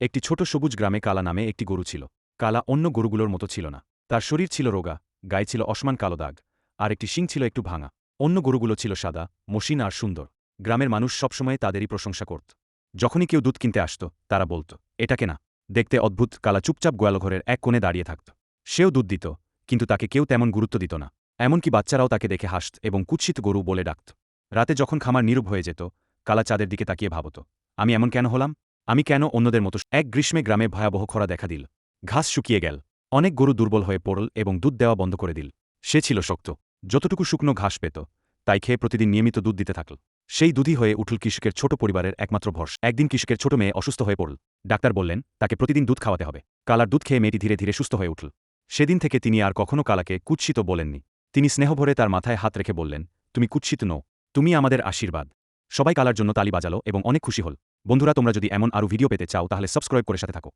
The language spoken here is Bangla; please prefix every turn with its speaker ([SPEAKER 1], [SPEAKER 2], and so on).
[SPEAKER 1] একটি ছোট সবুজ গ্রামে কালা নামে একটি গরু ছিল। কালা অন্য গরুগুলোর মতো ছিল না। তার শরীর ছিল রোগা, গায়ে ছিল অসমান কালো দাগ, আর একটি শিং ছিল একটু ভাঙা। অন্য গরুগুলো ছিল সাদা, মসৃণ আর সুন্দর। গ্রামের মানুষ সবসময় তাদেরই প্রশংসা করত। যখনই কেউ দুধ কিনতে আসত, তারা বলত, এটা কেনা। দেখতে অদ্ভুত। কালা চুপচাপ গোয়ালঘরের এক কোণে দাঁড়িয়ে থাকত। সেও দুধ দিত, কিন্তু তাকে কেউ তেমন গুরুত্ব দিত না। এমনকি বাচ্চারাও তাকে দেখে হাসত এবং কুৎসিত গরু বলে ডাকত। রাতে যখন খামার নীরব হয়ে যেত, কালা চাঁদের দিকে তাকিয়ে ভাবত, আমি এমন কেন হলাম? আমি কেন অন্যদের মতো? এক গ্রীষ্মে গ্রামে ভয়াবহ খরা দেখা দিল। ঘাস শুকিয়ে গেল। অনেক গরু দুর্বল হয়ে পড়ল এবং দুধ দেওয়া বন্ধ করে দিল। সে ছিল শক্ত। যতটুকু শুকনো ঘাস পেত, তাই খেয়ে প্রতিদিন নিয়মিত দুধ দিতে থাকল। সেই দুধই হয়ে উঠল কৃষকের ছোট পরিবারের একমাত্র ভরসা। একদিন কৃষকের ছোট মেয়ে অসুস্থ হয়ে পড়ল। ডাক্তার বললেন, তাকে প্রতিদিন দুধ খাওয়াতে হবে। কালার দুধ খেয়ে মেয়েটি ধীরে ধীরে সুস্থ হয়ে উঠল। সেদিন থেকে তিনি আর কখনো কালাকে কুৎসিত বলেননি। তিনি স্নেহভরে তার মাথায় হাত রেখে বললেন, তুমি কুৎসিত নও, তুমি আমাদের আশীর্বাদ। সবাই কালার জন্য তালি বাজালো এবং অনেক খুশি হল। বন্ধুরা, তোমরা যদি এমন আরও ভিডিও পেতে চাও তাহলে সাবস্ক্রাইব করে সাথে থাকো।